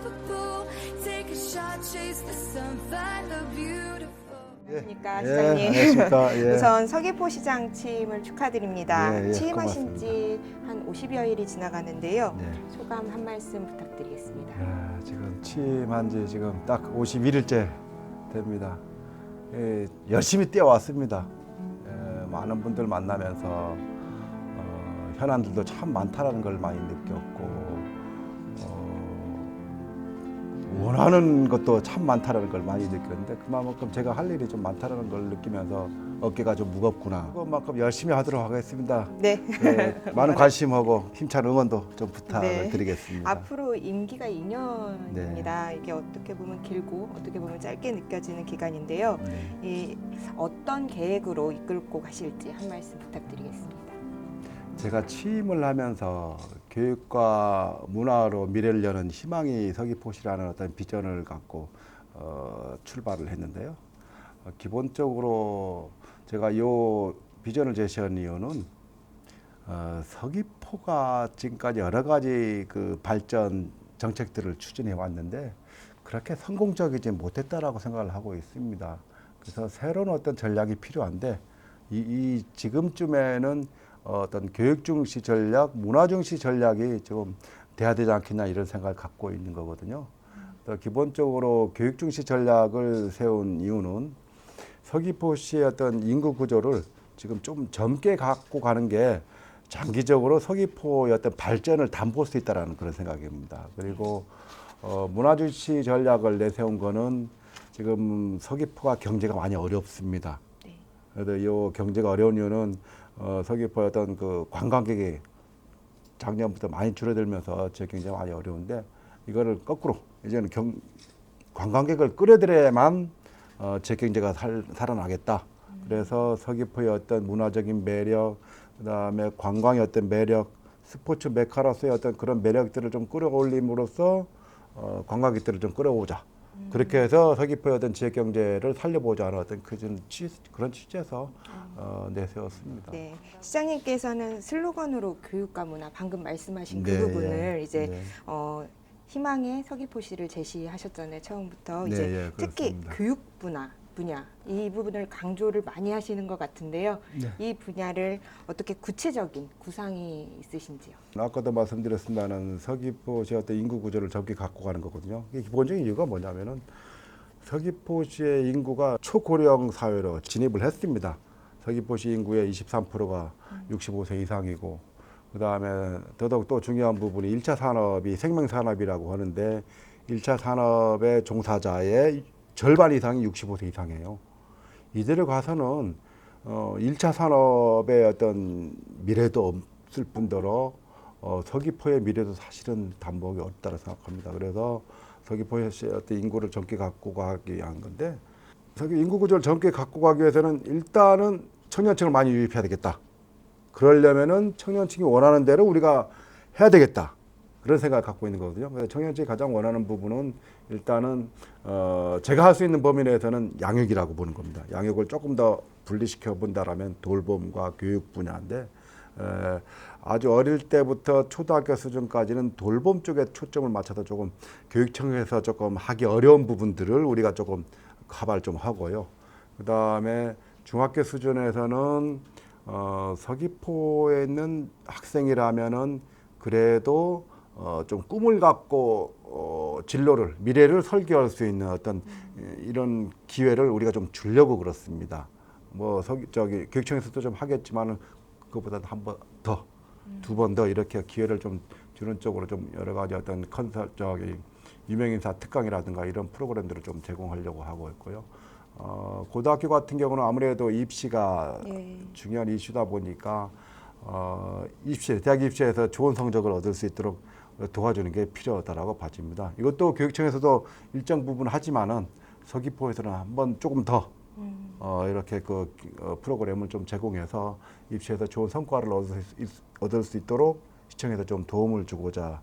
unstoppable. Take a shot, chase the sun, find the beautiful. 안녕하십니까, 예, 시장님. 안녕하십니까. 예. 우선 서귀포 시장 취임을 축하드립니다. 예, 예, 취임하신 지 한 50여일이 지나가는데요. 네. 소감 한 말씀 부탁드리겠습니다. 지금 취임한 지 지금 딱 51일째 됩니다. 열심히 뛰어왔습니다. 많은 분들 만나면서 현안들도 참 많다는 걸 많이 느꼈고 원하는 것도 참 많다는 걸 많이 느꼈는데 그만큼 제가 할 일이 좀 많다는 걸 느끼면서 어깨가 좀 무겁구나. 그만큼 열심히 하도록 하겠습니다. 네. 많은 관심하고 힘찬 응원도 좀 부탁을 네. 드리겠습니다. 앞으로 임기가 2년입니다. 이게 어떻게 보면 길고 어떻게 보면 짧게 느껴지는 기간인데요. 이 어떤 계획으로 이끌고 가실지 한 말씀 부탁드리겠습니다. 제가 취임을 하면서 교육과 문화로 미래를 여는 희망이 서귀포시라는 어떤 비전을 갖고 출발을 했는데요. 기본적으로 제가 이 비전을 제시한 이유는 서귀포가 지금까지 여러 가지 그 발전 정책들을 추진해 왔는데 그렇게 성공적이지 못했다라고 생각을 하고 있습니다. 그래서 새로운 어떤 전략이 필요한데 이 지금쯤에는 어떤 교육 중시 전략, 문화 중시 전략이 좀 돼야 되지 않겠냐 이런 생각을 갖고 있는 거거든요. 기본적으로 교육 중시 전략을 세운 이유는 서귀포시의 어떤 인구 구조를 지금 좀 젊게 갖고 가는 게 장기적으로 서귀포의 어떤 발전을 담보할 수 있다는 그런 생각입니다. 그리고 문화 중시 전략을 내세운 거는 지금 서귀포가 경제가 많이 어렵습니다. 그래서 이 경제가 어려운 이유는 서귀포의 어떤 그 관광객이 작년부터 많이 줄어들면서 제 경제가 많이 어려운데 이거를 거꾸로 이제는 관광객을 끌어들여야만 제 경제가 살아나겠다. 그래서 서귀포의 어떤 문화적인 매력, 그다음에 관광의 어떤 매력, 스포츠 메카로서의 어떤 그런 매력들을 좀 끌어올림으로써 관광객들을 좀 끌어오자. 그렇게 해서 서귀포의 어떤 지역 경제를 살려보자 하는 어떤 그런 취지에서 내세웠습니다. 네, 시장님께서는 슬로건으로 교육과 문화 방금 말씀하신 그 네, 부분을 이제 네. 희망의 서귀포시를 제시하셨잖아요. 처음부터 네, 이제 예, 특히 그렇습니다. 교육 분야 이 부분을 강조를 많이 하시는 것 같은데요. 네. 이 분야를 어떻게 구체적인 구상이 있으신지요? 아까도 말씀드렸습니다는 서귀포시의 어떤 인구 구조를 젊게 갖고 가는 거거든요. 이게 기본적인 이유가 뭐냐면은 서귀포시의 인구가 초고령 사회로 진입을 했습니다. 서귀포시 인구의 23%가 65세 이상이고 그다음에 더더욱 또 중요한 부분이 1차 산업이 생명산업이라고 하는데 1차 산업의 종사자의 절반 이상이 65세 이상이에요. 이대로 가서는 1차 산업의 어떤 미래도 없을 뿐더러 서귀포의 미래도 사실은 담보하기 어렵다고 생각합니다. 그래서 서귀포의 어떤 인구를 젊게 갖고 가기 위한 건데 서귀 인구 구조를 젊게 갖고 가기 위해서는 일단은 청년층을 많이 유입해야 되겠다. 그러려면은 청년층이 원하는 대로 우리가 해야 되겠다. 그런 생각을 갖고 있는 거거든요. 그래서 청년층이 가장 원하는 부분은 일단은 제가 할 수 있는 범위 내에서는 양육이라고 보는 겁니다. 양육을 조금 더 분리시켜 본다라면 돌봄과 교육 분야인데 아주 어릴 때부터 초등학교 수준까지는 돌봄 쪽에 초점을 맞춰서 조금 교육청에서 조금 하기 어려운 부분들을 우리가 조금 커버를 좀 하고요. 그 다음에 중학교 수준에서는 서귀포에 있는 학생이라면은 그래도 좀 꿈을 갖고 진로를 미래를 설계할 수 있는 어떤 이런 기회를 우리가 좀 주려고 그렇습니다. 뭐 교육청에서도 좀 하겠지만은 그것보다 한 번 더, 두 번 더 이렇게 기회를 좀 주는 쪽으로 좀 여러 가지 어떤 유명인사 특강이라든가 이런 프로그램들을 좀 제공하려고 하고 있고요. 고등학교 같은 경우는 아무래도 입시가 중요한 이슈다 보니까 대학 입시에서 좋은 성적을 얻을 수 있도록 도와주는 게 필요하다라고 봐집니다. 이것도 교육청에서도 일정 부분 하지만은 서귀포에서는 한번 조금 더 이렇게 그 프로그램을 좀 제공해서 입시에서 좋은 성과를 얻을 수 있도록 시청에서 좀 도움을 주고자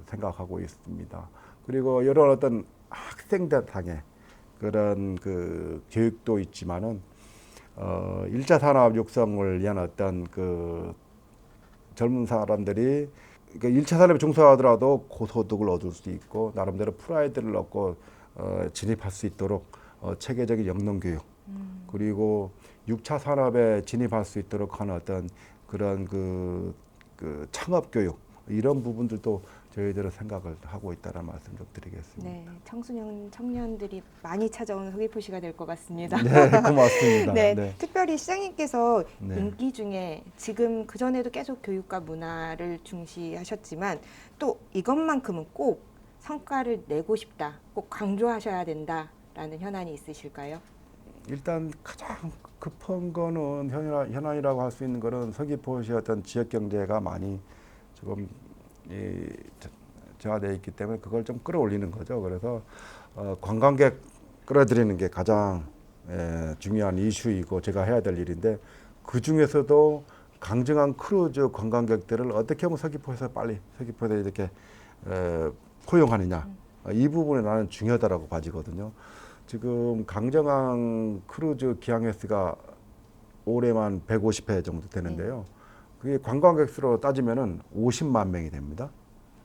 생각하고 있습니다. 그리고 이런 어떤 학생들 상의 그런 그 교육도 있지만은 1차 산업 육성을 위한 어떤 그 젊은 사람들이 그러니까 1차 산업에 종사하더라도 고소득을 얻을 수 있고 나름대로 프라이드를 얻고 진입할 수 있도록 체계적인 영농 교육 그리고 6차 산업에 진입할 수 있도록 하는 어떤 그런 그 창업 교육 이런 부분들도 저희들은 생각을 하고 있다는 말씀 좀 드리겠습니다. 네, 청소년 청년들이 많이 찾아오는 서귀포시가 될 것 같습니다. 네, 고맙습니다. 네, 네. 특별히 시장님께서 네. 인기 중에 지금 그 전에도 계속 교육과 문화를 중시하셨지만 또 이것만큼은 꼭 성과를 내고 싶다, 꼭 강조하셔야 된다라는 현안이 있으실까요? 일단 가장 급한 거는 현안이라고 할 수 있는 거는 서귀포시의 어떤 지역 경제가 많이 조금 저하되어 있기 때문에 그걸 좀 끌어올리는 거죠. 그래서 관광객 끌어들이는 게 가장 중요한 이슈이고 제가 해야 될 일인데 그 중에서도 강정한 크루즈 관광객들을 어떻게 하면 서귀포에서 빨리 서귀포에 이렇게 포용하느냐 이 부분에 나는 중요하다라고 봐지거든요. 지금 강정항 크루즈 기항 횟수가 올해만 150회 정도 되는데요. 그게 관광객 수로 따지면은 50만 명이 됩니다.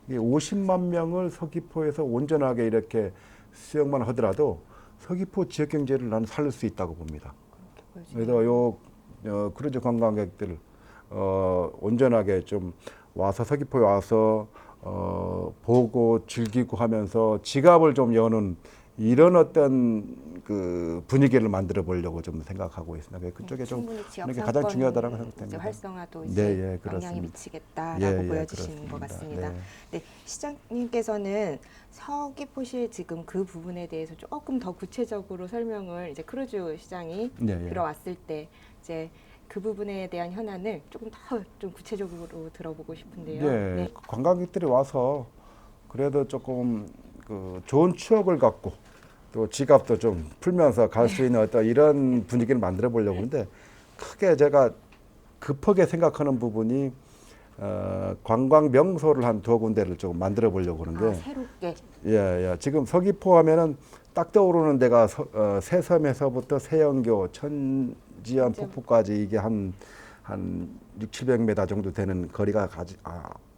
이 50만 명을 서귀포에서 온전하게 이렇게 수용만 하더라도 서귀포 지역 경제를 나는 살릴 수 있다고 봅니다. 그래서 요 크루즈 관광객들 온전하게 좀 와서 서귀포에 와서 보고 즐기고 하면서 지갑을 좀 여는 이런 어떤 그 분위기를 만들어 보려고 좀 생각하고 있습니다. 그쪽에 좀 그런 게 가장 중요하다고 생각됩니다. 활성화도 네, 이제 영향이 미치겠다라고 예, 보여지시는 것 같습니다. 네. 네, 시장님께서는 서귀포시 지금 그 부분에 대해서 조금 더 구체적으로 설명을 이제 크루즈 시장이 들어왔을 때 이제 그 부분에 대한 현안을 조금 더 좀 구체적으로 들어보고 싶은데요. 네, 관광객들이 와서 그래도 조금 그 좋은 추억을 갖고 또 지갑도 좀 풀면서 갈 수 있는 어떤 이런 분위기를 만들어 보려고 하는데 크게 제가 급하게 생각하는 부분이 관광 명소를 한 2군데를 좀 만들어 보려고 하는데 새롭게 예. 지금 서귀포 하면은 딱 떠오르는 데가 새섬에서부터 세영교 천지연 폭포까지 이게 한 6, 700m 정도 되는 거리가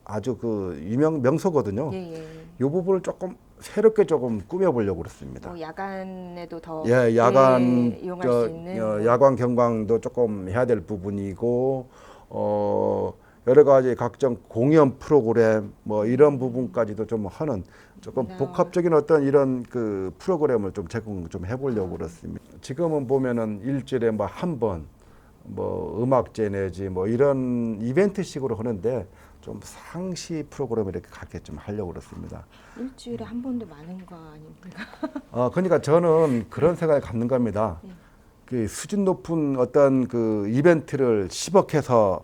아주 그 유명 명소거든요. 이 부분을 조금 새롭게 조금 꾸며보려고 그렇습니다. 야간에도 더 야간 이용할 수 있는 야광 경광도 조금 해야 될 부분이고 여러 가지 각종 공연 프로그램 뭐 이런 부분까지도 좀 하는 조금 복합적인 어떤 이런 그 프로그램을 좀 제공 좀 해보려고 그렇습니다. 지금은 보면은 일주일에 뭐 한 번 뭐 음악제 내지 뭐 이런 이벤트식으로 하는데 좀 상시 프로그램을 이렇게 갖게 좀 하려고 그렇습니다. 일주일에 한 번도 많은 거 아닙니까? 그러니까 저는 그런 생각을 갖는 겁니다. 그 수준 높은 어떤 그 이벤트를 10억 해서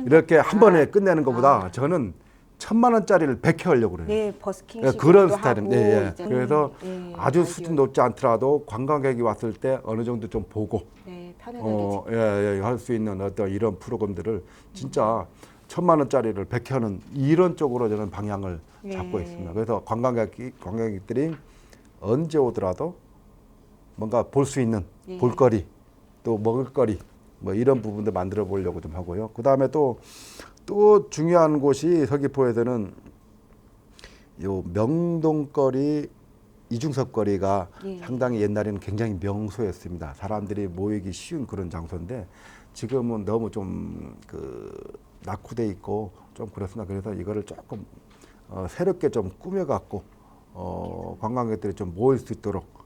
이렇게 한 번에 끝내는 것보다 저는 1,000만 원짜리를 100회 하려고 그래요. 네, 버스킹 그런 스타일입니다. 예. 그래서 아주 수준 높지 않더라도 관광객이 왔을 때 어느 정도 좀 보고 편안하게 할 수 있는 어떤 이런 프로그램들을 진짜 1,000만 원짜리를 100회 하는 이런 쪽으로 저는 방향을 잡고 있습니다. 그래서 관광객들이 언제 오더라도 뭔가 볼 수 있는 볼거리 또 먹을거리 뭐 이런 부분도 만들어 보려고 좀 하고요. 그 다음에 또 중요한 곳이 서귀포에서는 요 명동거리 이중섭거리가 상당히 옛날에는 굉장히 명소였습니다. 사람들이 모이기 쉬운 그런 장소인데 지금은 너무 좀 낙후돼 있고 좀 그렇습니다. 그래서 이거를 조금 새롭게 좀 꾸며갖고 관광객들이 좀 모일 수 있도록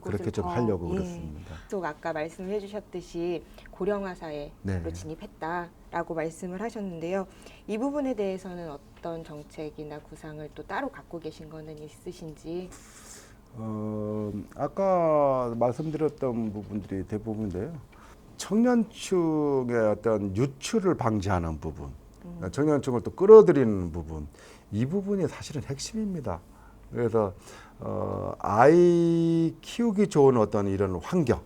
그렇게 좀 하려고 그렇습니다. 또 아까 말씀해 주셨듯이 고령화 사회로 진입했다라고 말씀을 하셨는데요. 이 부분에 대해서는 어떤 정책이나 구상을 또 따로 갖고 계신 거는 있으신지? 아까 말씀드렸던 부분들이 대부분인데요. 청년층의 어떤 유출을 방지하는 부분, 청년층을 또 끌어들이는 부분, 이 부분이 사실은 핵심입니다. 그래서 아이 키우기 좋은 어떤 이런 환경,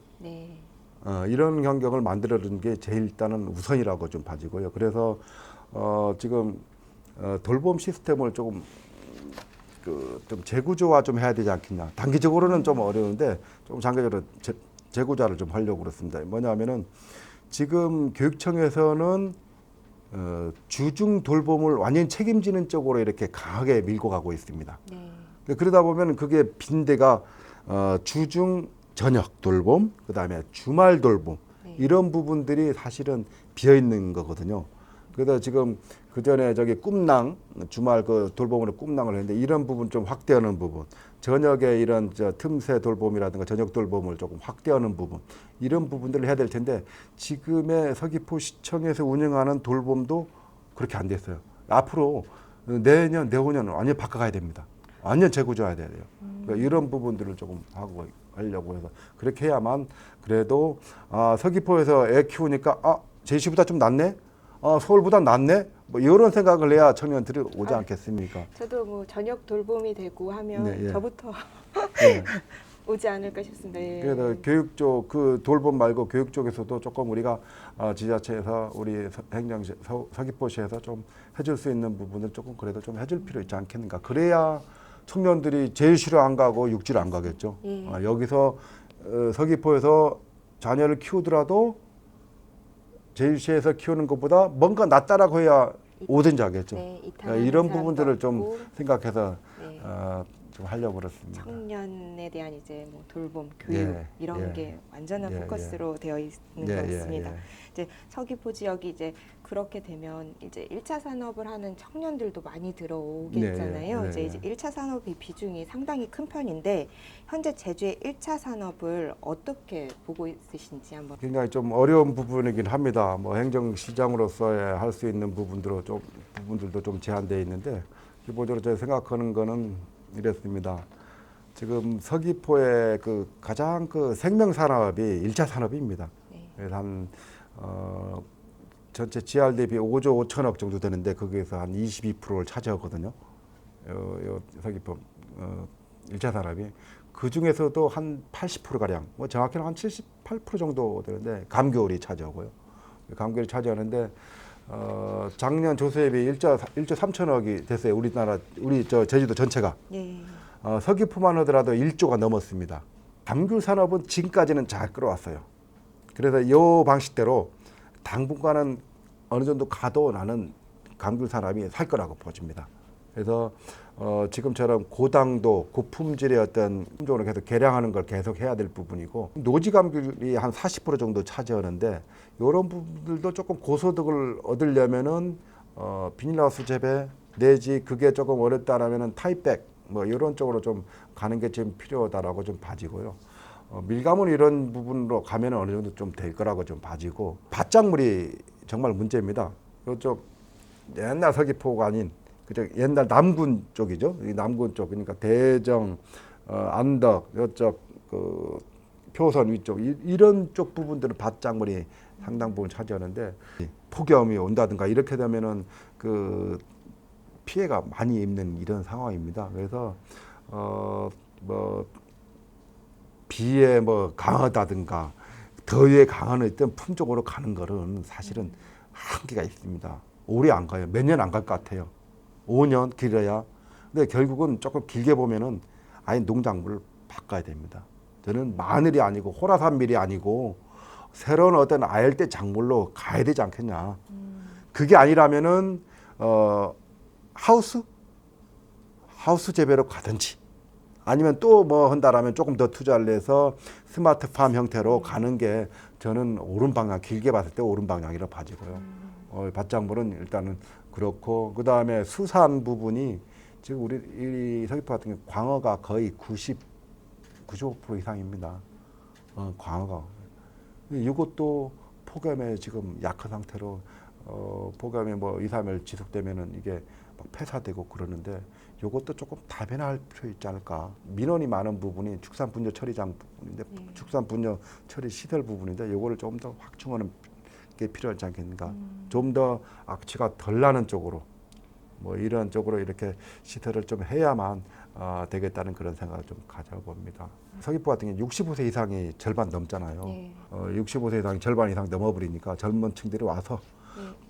이런 환경을 만들어주는 게 제일 일단은 우선이라고 좀 봐지고요. 그래서 지금 돌봄 시스템을 조금 좀 재구조화 좀 해야 되지 않겠냐. 단기적으로는 좀 어려운데 좀 장기적으로 재구조화를 좀 하려고 그렇습니다. 뭐냐면은 지금 교육청에서는 주중 돌봄을 완전히 책임지는 쪽으로 이렇게 강하게 밀고 가고 있습니다. 네. 그러다 보면 그게 빈대가 주중 저녁 돌봄, 그다음에 주말 돌봄 네. 이런 부분들이 사실은 비어 있는 거거든요. 그래서 지금 그 전에 저기 꿈낭 주말 그 돌봄으로 꿈낭을 했는데 이런 부분 좀 확대하는 부분, 저녁에 이런 저 틈새 돌봄이라든가 저녁 돌봄을 조금 확대하는 부분 이런 부분들을 해야 될 텐데 지금의 서귀포시청에서 운영하는 돌봄도 그렇게 안 됐어요. 앞으로 내년, 내후년은 완전 바꿔가야 됩니다. 완전 재구조해야 돼요. 그러니까 이런 부분들을 조금 하려고 해서 그렇게 해야만 그래도 서귀포에서 애 키우니까 제주시보다 좀 낫네? 서울보다 낫네? 뭐 이런 생각을 해야 청년들이 오지 않겠습니까? 저도 뭐 저녁 돌봄이 되고 하면 네, 예. 저부터 네. 오지 않을까 싶습니다. 예. 그래서 교육 쪽 그 돌봄 말고 교육 쪽에서도 조금 우리가 지자체에서 우리 행정시 서귀포시에서 좀 해줄 수 있는 부분을 조금 그래도 좀 해줄 필요 있지 않겠는가? 그래야 청년들이 제주시로 안 가고 육지로 안 가겠죠. 예. 여기서 서귀포에서 자녀를 키우더라도 제주시에서 키우는 것보다 뭔가 낫다라고 해야 오든지 하겠죠. 네, 이런 부분들을 좀 생각해서 네. 좀 하려고 그렇습니다. 청년에 대한 이제 뭐 돌봄, 교육 예, 이런 예. 게 완전한 예, 포커스로 되어 있는 예, 것 예, 같습니다. 예. 이제 서귀포 지역이 이제 그렇게 되면 이제 1차 산업을 하는 청년들도 많이 들어오겠잖아요. 네, 예, 이제 예. 이제 1차 산업의 비중이 상당히 큰 편인데 현재 제주의 1차 산업을 어떻게 보고 있으신지 한번. 굉장히 좀 어려운 부분이긴 합니다. 뭐 행정시장으로서의 할 수 있는 부분들도 좀 제한되어 있는데 기본적으로 제가 생각하는 거는 이랬습니다. 지금 서귀포의 그 가장 그 생명산업이 1차 산업입니다. 네. 그래서 한 전체 GR 대비 5조 5천억 정도 되는데 거기에서 한 22%를 차지하거든요. 서귀포 1차 산업이 그 중에서도 한 80% 가량, 뭐 정확히는 한 78% 정도 되는데 감귤이 차지하고요. 감귤이 차지하는데 작년 조세비 1조 3천억이 됐어요. 우리 제주도 전체가. 네. 서귀포만 하더라도 1조가 넘었습니다. 감귤 산업은 지금까지는 잘 끌어왔어요. 그래서 이 방식대로 당분간은 어느 정도 가도 나는 감귤 산업이 살 거라고 보집니다. 그래서 지금처럼 고당도 고품질의 어떤 품종으로 계속 개량하는 걸 계속 해야 될 부분이고 노지 감귤이 한 40% 정도 차지하는데 이런 부분들도 조금 고소득을 얻으려면은 비닐하우스 재배 내지 그게 조금 어렵다라면은 타이백 뭐 이런 쪽으로 좀 가는 게 지금 필요하다라고 좀 봐지고요. 밀가문 이런 부분으로 가면은 어느 정도 좀 될 거라고 좀 봐지고 밭작물이 정말 문제입니다. 이쪽 옛날 서귀포가 아닌 그쪽 옛날 남군 쪽이죠. 이 남군 쪽 그러니까 대정, 안덕 이쪽 그 표선 위쪽 이런 쪽 부분들은 밭작물이 상당 부분 차지하는데 폭염이 온다든가 이렇게 되면은 그 피해가 많이 입는 이런 상황입니다. 그래서 뭐 비에 뭐 강하다든가 더위에 강한 어떤 품종으로 가는 거는 사실은 한계가 있습니다. 오래 안 가요. 몇 년 안 갈 것 같아요. 5년 길어야. 근데 결국은 조금 길게 보면은 아예 농작물을 바꿔야 됩니다. 저는 마늘이 아니고 호라산밀이 아니고 새로운 어떤 아열대 작물로 가야 되지 않겠냐. 그게 아니라면은 하우스 재배로 가든지 아니면 또 뭐 한다라면 조금 더 투자를 해서 스마트팜 형태로 가는 게 저는 옳은 방향, 길게 봤을 때 옳은 방향이라고 봐지고요. 밭작물은 일단은 그렇고 그 다음에 수산 부분이 지금 우리 이 서귀포 같은 경우 광어가 거의 95% 이상입니다. 광어가. 이것도 폭염에 지금 약한 상태로 폭염이 뭐 2, 3일 지속되면은 이게 막 폐사되고 그러는데 이것도 조금 다변화할 필요 있지 않을까. 민원이 많은 부분이 축산분뇨 처리장 부분인데 축산분뇨 처리 시설 부분인데 이거를 조금 더 확충하는 게 필요하지 않겠는가. 좀 더 악취가 덜 나는 쪽으로 뭐 이런 쪽으로 이렇게 시설을 좀 해야만 되겠다는 그런 생각을 좀 가져봅니다. 서귀포 같은 경우 65세 이상이 절반 넘잖아요. 65세 이상이 절반 이상 넘어버리니까 젊은 층들이 와서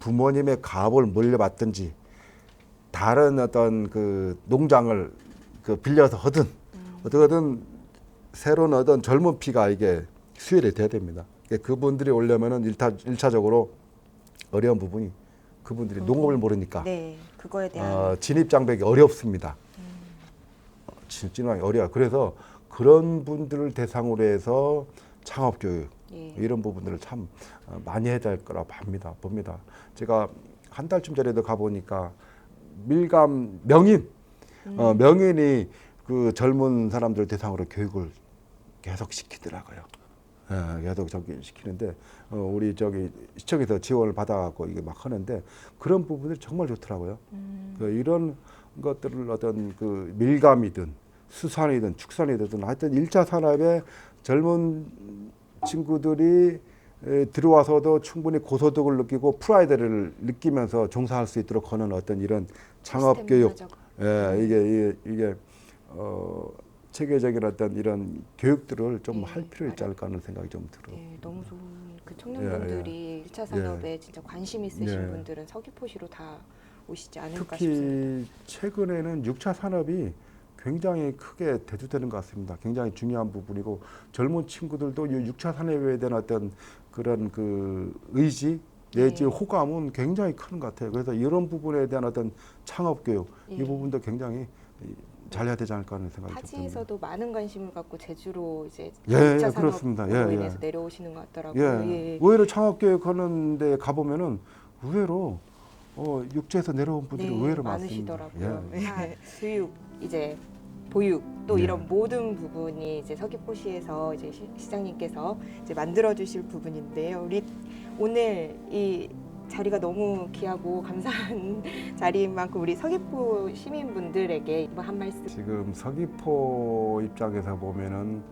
부모님의 가업을 물려받든지 다른 어떤 그 농장을 그 빌려서 하든 어떻게든 새로운 어떤 젊은 피가 이게 수혈이 돼야 됩니다. 그분들이 오려면은 일차적으로 어려운 부분이 그분들이 농업을 모르니까 네, 그거에 대한 진입 장벽이 어렵습니다. 진입이 어려워. 그래서 그런 분들을 대상으로 해서 창업 교육 이런 부분들을 참 많이 해야 될 거라고 봅니다. 제가 한 달쯤 전에도 가보니까 밀감 명인이 그 젊은 사람들 대상으로 교육을 계속 시키더라고요. 계속 저기 시키는데 우리 저기 시청에서 지원을 받아갖고 이게 막 하는데 그런 부분들이 정말 좋더라고요. 이런 것들을 어떤 그 밀감이든 수산이든 축산이든 하여튼 1차 산업에 젊은 친구들이 들어와서도 충분히 고소득을 느끼고 프라이드를 느끼면서 종사할 수 있도록 하는 어떤 이런 창업 교육, 이게 체계적인 어떤 이런 교육들을 좀 할 필요 있지 않을까 하는 생각이 좀 들어요. 너무 좋은 그 청년분들이 1차 산업에 진짜 관심 있으신 분들은 서귀포시로 다 오시지 않을까 싶습니다. 특히 최근에는 6차 산업이 굉장히 크게 대두되는 것 같습니다. 굉장히 중요한 부분이고 젊은 친구들도 이 6차 산업에 대한 어떤 그런 그 의지 내지 호감은 굉장히 큰 것 같아요. 그래서 이런 부분에 대한 어떤 창업 교육 이 부분도 굉장히 잘해야 되지 않을까 하는 생각이 듭니다. 타지에서도 많은 관심을 갖고 제주로 이제 2차 산업으로 인해서 내려오시는 것 같더라고요. 의외로 창업 교육하는 데 가보면은 의외로 육지에서 내려온 분들이 의외로 많으시더라고요. 교육 이제 보육 또 이런 모든 부분이 이제 서귀포시에서 이제 시장님께서 이제 만들어 주실 부분인데요. 우리 오늘 이 자리가 너무 귀하고 감사한 자리인 만큼 우리 서귀포 시민분들에게 한 말씀. 지금 서귀포 입장에서 보면은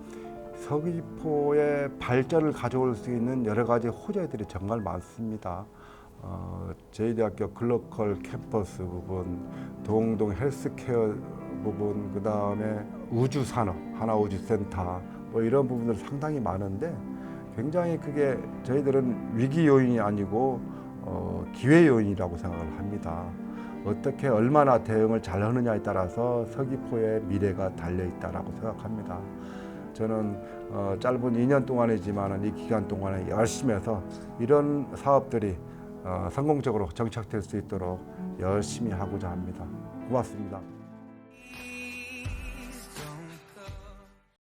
서귀포의 발전을 가져올 수 있는 여러 가지 호재들이 정말 많습니다. 저희 대학교 글로컬 캠퍼스 부분, 동동 헬스케어 부분, 그 다음에 우주산업, 하나우주센터 뭐 이런 부분들 상당히 많은데 굉장히 그게 저희들은 위기 요인이 아니고 기회 요인이라고 생각을 합니다. 어떻게 얼마나 대응을 잘 하느냐에 따라서 서귀포의 미래가 달려있다라고 생각합니다. 저는 짧은 2년 동안이지만 이 기간 동안에 열심히 해서 이런 사업들이 성공적으로 정착될 수 있도록 열심히 하고자 합니다. 고맙습니다.